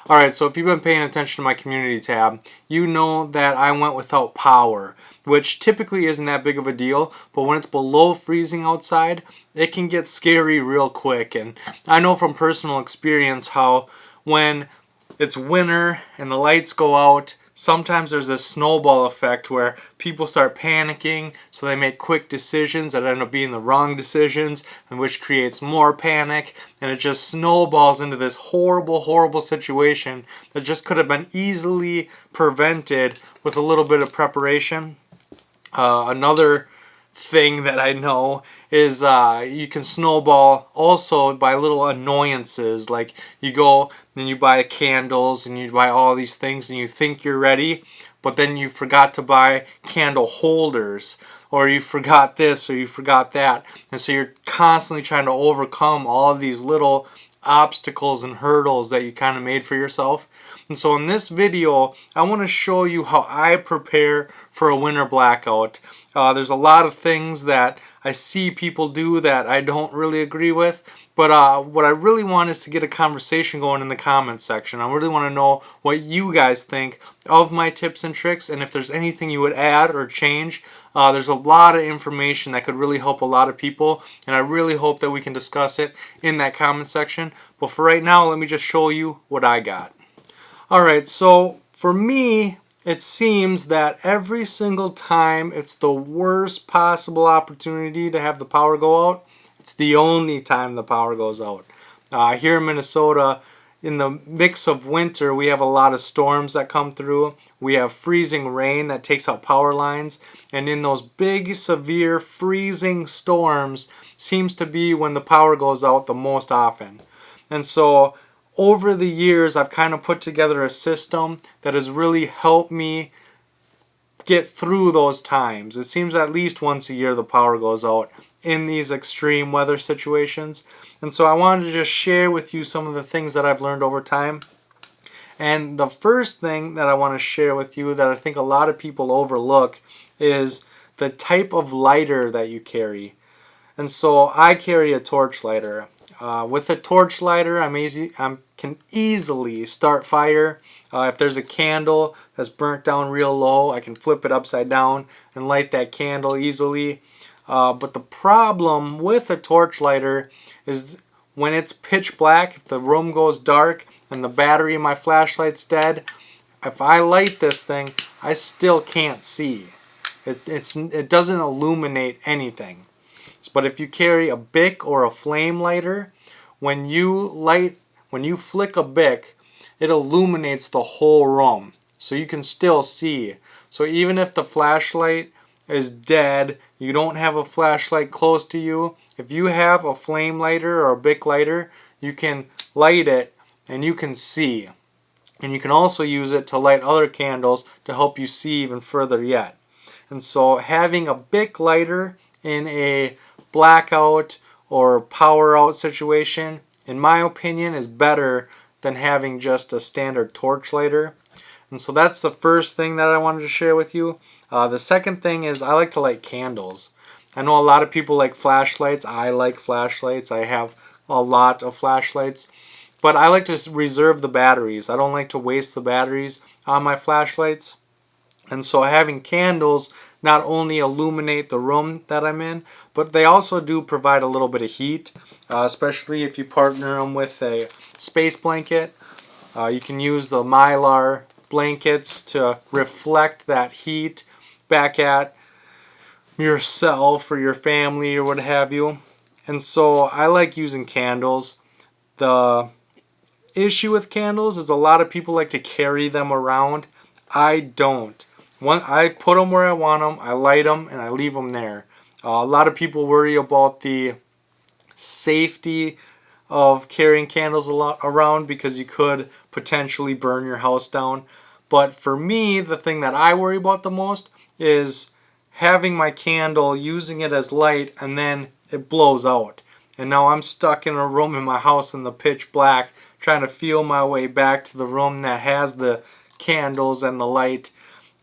Alright, so if you've been paying attention to my community tab, you know that I went without power, which typically isn't that big of a deal, but when it's below freezing outside, it can get scary real quick. And I know from personal experience how when it's winter and the lights go out, sometimes there's this snowball effect where people start panicking, so they make quick decisions that end up being the wrong decisions, and which creates more panic, and it just snowballs into this horrible, horrible situation that just could have been easily prevented with a little bit of preparation. Another thing that I know is you can snowball also by little annoyances. Like you go and you buy candles and you buy all these things and you think you're ready, but then you forgot to buy candle holders, or you forgot this or you forgot that, and so you're constantly trying to overcome all of these little obstacles and hurdles that you kind of made for yourself. And so in this video, I want to show you how I prepare for a winter blackout. There's a lot of things that I see people do that I don't really agree with, but what I really want is to get a conversation going in the comments section. I really want to know what you guys think of my tips and tricks, and if there's anything you would add or change. There's a lot of information that could really help a lot of people, and I really hope that we can discuss it in that comment section. But for right now, let me just show you what I got. Alright, so for me, it seems that every single time it's the worst possible opportunity to have the power go out, it's the only time the power goes out. Here in Minnesota, in the mix of winter, we have a lot of storms that come through. We have freezing rain that takes out power lines. And in those big, severe, freezing storms seems to be when the power goes out the most often. And so over the years, I've kind of put together a system that has really helped me get through those times. It seems at least once a year the power goes out in these extreme weather situations. And so I wanted to just share with you some of the things that I've learned over time. And the first thing that I want to share with you that I think a lot of people overlook is the type of lighter that you carry. And so I carry a torch lighter. With a torch lighter, I can easily start fire. If there's a candle that's burnt down real low, I can flip it upside down and light that candle easily. But the problem with a torch lighter is when it's pitch black, if the room goes dark and the battery in my flashlight's dead, if I light this thing, I still can't see. It doesn't illuminate anything. But if you carry a Bic or a flame lighter, when you flick a Bic, it illuminates the whole room, so you can still see. So even if the flashlight is dead, you don't have a flashlight close to you, if you have a flame lighter or a Bic lighter, you can light it and you can see. And you can also use it to light other candles to help you see even further yet. And so having a Bic lighter in a blackout or power out situation, in my opinion, is better than having just a standard torch lighter. And so that's the first thing that I wanted to share with you. The second thing is I like to light candles. I know a lot of people like flashlights. I like flashlights. I have a lot of flashlights. But I like to reserve the batteries. I don't like to waste the batteries on my flashlights. And so having candles not only illuminate the room that I'm in, but they also do provide a little bit of heat, especially if you partner them with a space blanket. You can use the Mylar blankets to reflect that heat back at yourself or your family or what have you. And so I like using candles. The issue with candles is a lot of people like to carry them around. I don't. I put them where I want them, I light them, and I leave them there. A lot of people worry about the safety of carrying candles around because you could potentially burn your house down. But for me, the thing that I worry about the most is having my candle, using it as light, and then it blows out. And now I'm stuck in a room in my house in the pitch black, trying to feel my way back to the room that has the candles and the light.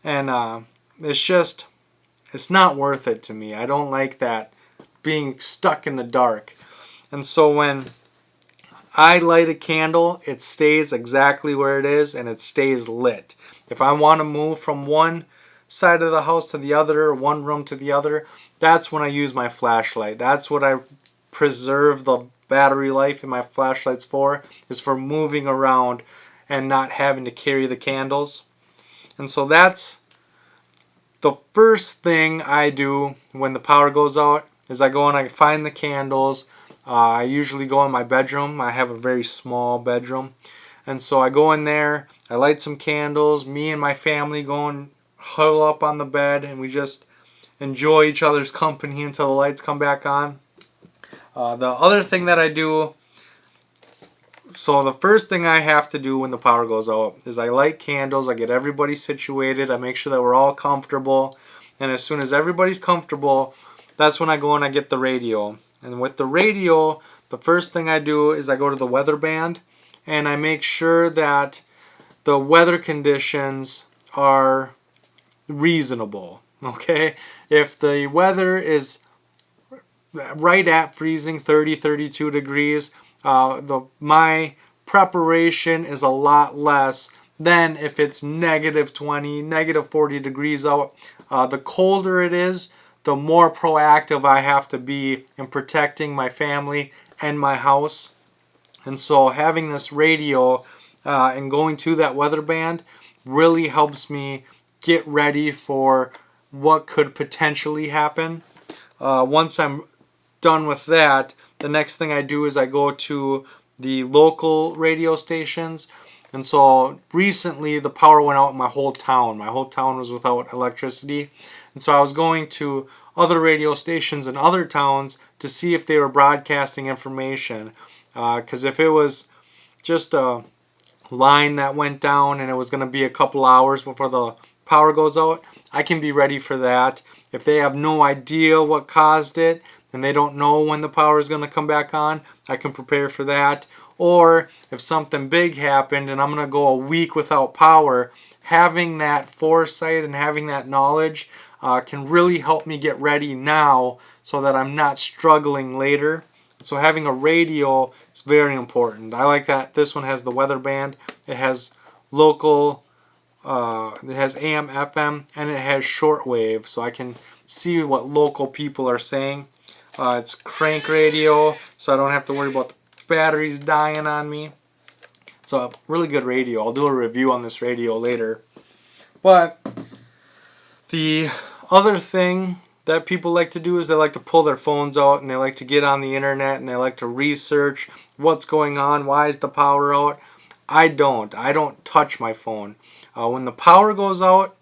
And it's not worth it to me. I don't like that, being stuck in the dark. And so when I light a candle, it stays exactly where it is and it stays lit. If I want to move from one side of the house to the other, or one room to the other, that's when I use my flashlight. That's what I preserve the battery life in my flashlights for, is for moving around and not having to carry the candles. And so that's the first thing I do when the power goes out, is I go and I find the candles. I usually go in my bedroom. I have a very small bedroom. And so I go in there, I light some candles, me and my family go and huddle up on the bed, and we just enjoy each other's company until the lights come back on. The other thing that I do, so the first thing I have to do when the power goes out is I light candles, I get everybody situated, I make sure that we're all comfortable, and as soon as everybody's comfortable, that's when I go and I get the radio. And with the radio, the first thing I do is I go to the weather band and I make sure that the weather conditions are reasonable. Okay? If the weather is right at freezing, 30, 32 degrees, my preparation is a lot less than if it's negative 20, negative 40 degrees out. The colder it is, the more proactive I have to be in protecting my family and my house. And so having this radio and going to that weather band really helps me get ready for what could potentially happen. Once I'm done with that, the next thing I do is I go to the local radio stations. And so recently the power went out in my whole town. My whole town was without electricity. And so I was going to other radio stations in other towns to see if they were broadcasting information. Because if it was just a line that went down and it was going to be a couple hours before the power goes out, I can be ready for that. If they have no idea what caused it and they don't know when the power is going to come back on, I can prepare for that. Or if something big happened and I'm going to go a week without power, having that foresight and having that knowledge can really help me get ready now so that I'm not struggling later. So having a radio is very important. I like that this one has the weather band. It has local, it has AM, FM, and it has shortwave, so I can see what local people are saying. It's crank radio, so I don't have to worry about the batteries dying on me. It's a really good radio. I'll do a review on this radio later. But the other thing that people like to do is they like to pull their phones out and they like to get on the internet and they like to research what's going on, why is the power out. I don't touch my phone. When the power goes out,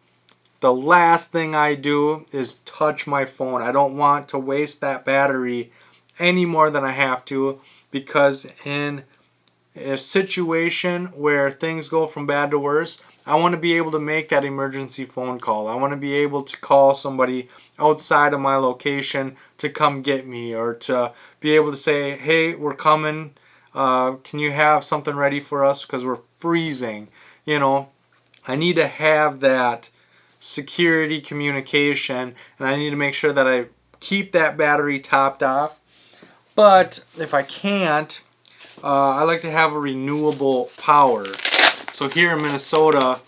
the last thing I do is touch my phone. I don't want to waste that battery any more than I have to, because in a situation where things go from bad to worse, I want to be able to make that emergency phone call. I want to be able to call somebody outside of my location to come get me, or to be able to say, hey, we're coming. Can you have something ready for us because we're freezing? You know, I need to have that security communication, and I need to make sure that I keep that battery topped off. But if I can't, I like to have a renewable power. So here in Minnesota,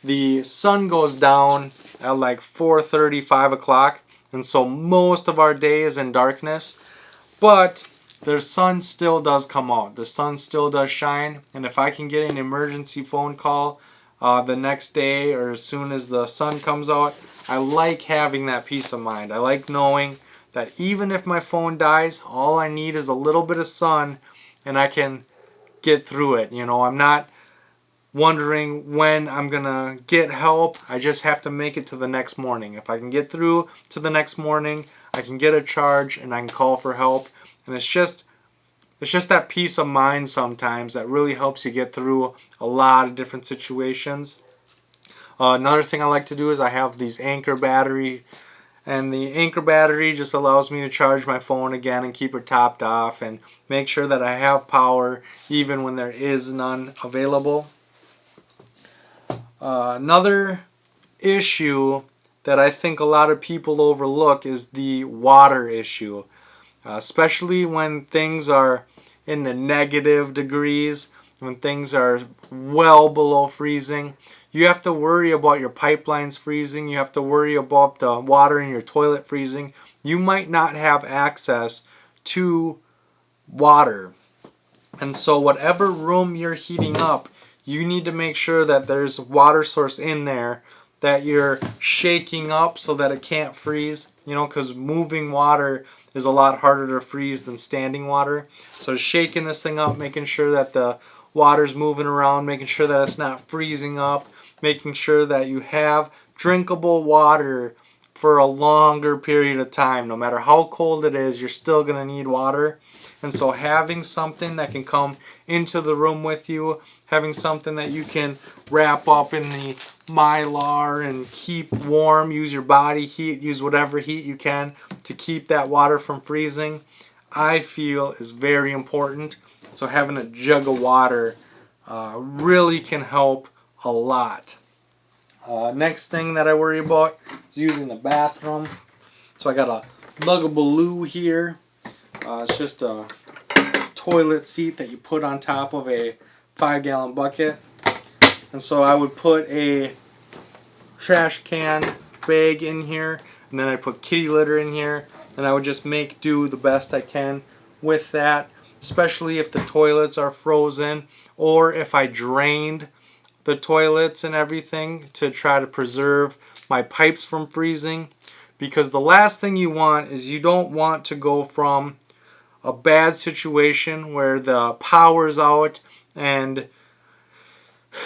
the sun goes down at like 4:30, 5 o'clock, and so most of our day is in darkness. But the sun still does come out. The sun still does shine, and if I can get an emergency phone call the next day or as soon as the sun comes out, I like having that peace of mind. I like knowing that even if my phone dies, all I need is a little bit of sun and I can get through it. You know, I'm not wondering when I'm gonna get help. I just have to make it to the next morning. If I can get through to the next morning, I can get a charge and I can call for help. And it's just that peace of mind sometimes that really helps you get through a lot of different situations. Another thing I like to do is I have these Anchor battery, and the Anchor battery just allows me to charge my phone again and keep it topped off and make sure that I have power even when there is none available. Another issue that I think a lot of people overlook is the water issue, especially when things are in the negative degrees, when things are well below freezing. You have to worry about your pipelines freezing. You have to worry about the water in your toilet freezing. You might not have access to water. And so whatever room you're heating up, you need to make sure that there's a water source in there that you're shaking up so that it can't freeze. You know, because moving water is a lot harder to freeze than standing water. So shaking this thing up, making sure that the water's moving around, making sure that it's not freezing up, making sure that you have drinkable water for a longer period of time. No matter how cold it is, you're still going to need water. And so having something that can come into the room with you, having something that you can wrap up in the Mylar and keep warm, use your body heat, use whatever heat you can to keep that water from freezing, I feel is very important. So having a jug of water really can help a lot. Next thing that I worry about is using the bathroom. So I got a Lugabaloo here. It's just a toilet seat that you put on top of a 5-gallon bucket. And so I would put a trash can bag in here, and then I put kitty litter in here, and I would just make do the best I can with that, especially if the toilets are frozen or if I drained the toilets and everything to try to preserve my pipes from freezing. Because the last thing you want is you don't want to go from a bad situation where the power's out and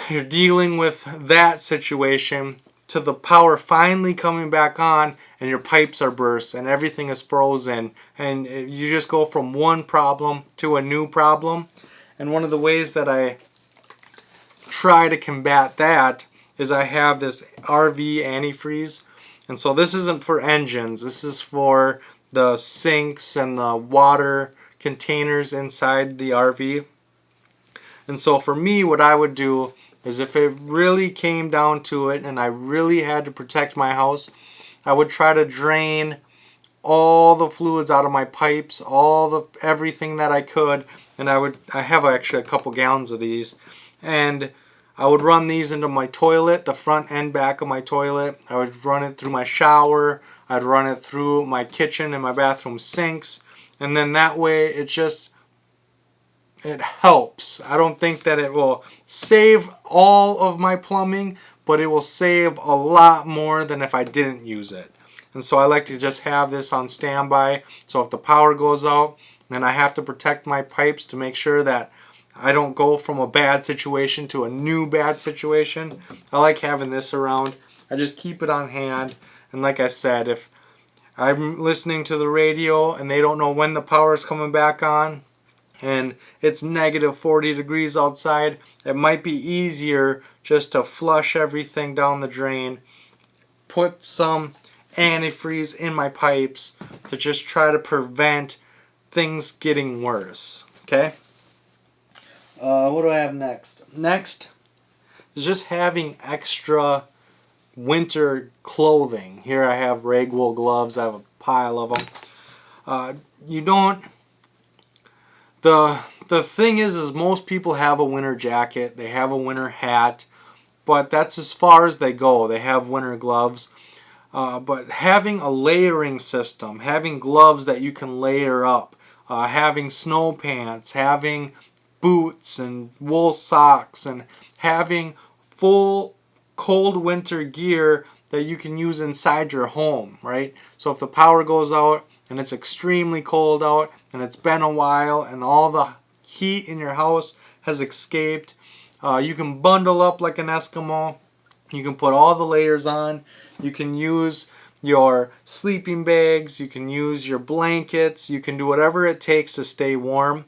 you're dealing with that situation to the power finally coming back on and your pipes are burst and everything is frozen, and you just go from one problem to a new problem. And one of the ways that I try to combat that is I have this RV antifreeze. And so this isn't for engines, this is for the sinks and the water containers inside the RV. And so for me, what I would do is if it really came down to it and I really had to protect my house, I would try to drain all the fluids out of my pipes, everything that I could, and I have actually a couple gallons of these, and I would run these into my toilet, the front and back of my toilet. I would run it through my shower. I'd run it through my kitchen and my bathroom sinks. And then that way it helps. I don't think that it will save all of my plumbing, but it will save a lot more than if I didn't use it. And so I like to just have this on standby. So if the power goes out, then I have to protect my pipes to make sure that I don't go from a bad situation to a new bad situation. I like having this around. I just keep it on hand. And like I said, if I'm listening to the radio and they don't know when the power is coming back on and it's negative 40 degrees outside, it might be easier just to flush everything down the drain, put some antifreeze in my pipes to just try to prevent things getting worse. Okay? What do I have next? Next is just having extra winter clothing. Here I have rag wool gloves. I have a pile of them. The thing is most people have a winter jacket. They have a winter hat, but that's as far as they go. They have winter gloves. But having a layering system, having gloves that you can layer up, having snow pants, having boots and wool socks, and having full cold winter gear that you can use inside your home, right? So if the power goes out and it's extremely cold out and it's been a while and all the heat in your house has escaped, you can bundle up like an Eskimo. You can put all the layers on. You can use your sleeping bags. You can use your blankets. You can do whatever it takes to stay warm.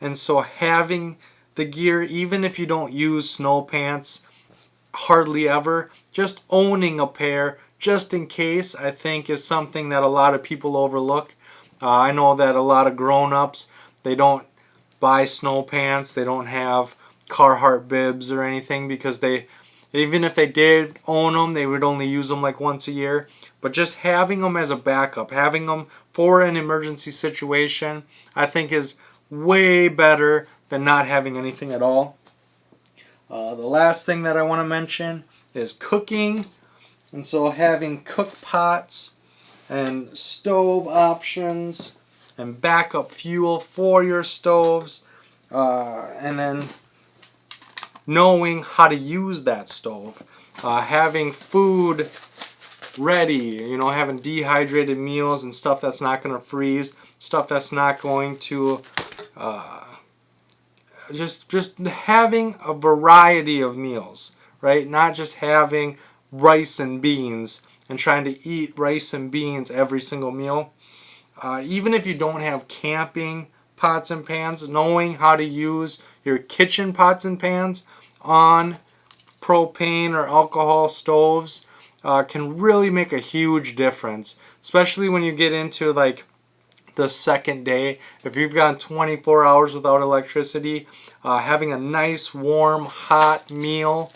And so having the gear, even if you don't use snow pants hardly ever, just owning a pair just in case, I think is something that a lot of people overlook. I know that a lot of grown-ups, they don't buy snow pants. They don't have Carhartt bibs or anything because even if they did own them, they would only use them like once a year. But just having them as a backup, having them for an emergency situation, I think is way better than not having anything at all. The last thing that I want to mention is cooking. And so having cook pots and stove options and backup fuel for your stoves, and then knowing how to use that stove. Having food ready, having dehydrated meals and stuff that's not going to freeze, stuff that's not going to just having a variety of meals, right? Not just having rice and beans and trying to eat rice and beans every single meal. Even if you don't have camping pots and pans, knowing how to use your kitchen pots and pans on propane or alcohol stoves can really make a huge difference, especially when you get into like the second day. If you've gone 24 hours without electricity, having a nice warm hot meal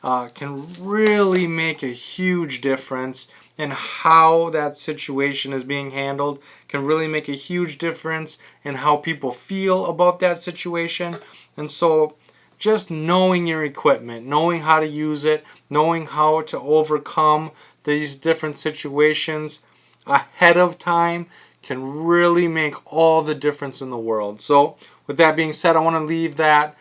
can really make a huge difference in how that situation is being handled, can really make a huge difference in how people feel about that situation. And so just knowing your equipment, knowing how to use it, knowing how to overcome these different situations ahead of time can really make all the difference in the world. So with that being said, I want to leave that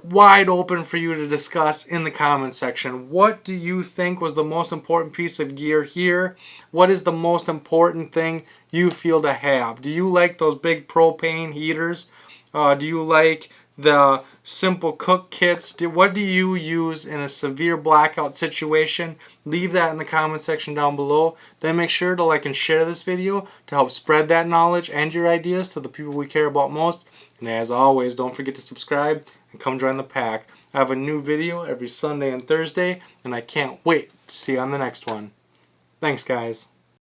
wide open for you to discuss in the comment section. What do you think was the most important piece of gear here? What is the most important thing you feel to have? Do you like those big propane heaters? Do you like the simple cook kits? What do you use in a severe blackout situation? Leave that in the comment section down below. Then make sure to like and share this video to help spread that knowledge and your ideas to the people we care about most. And as always, don't forget to subscribe and come join the pack. I have a new video every Sunday and Thursday, and I can't wait to see you on the next one. Thanks, guys.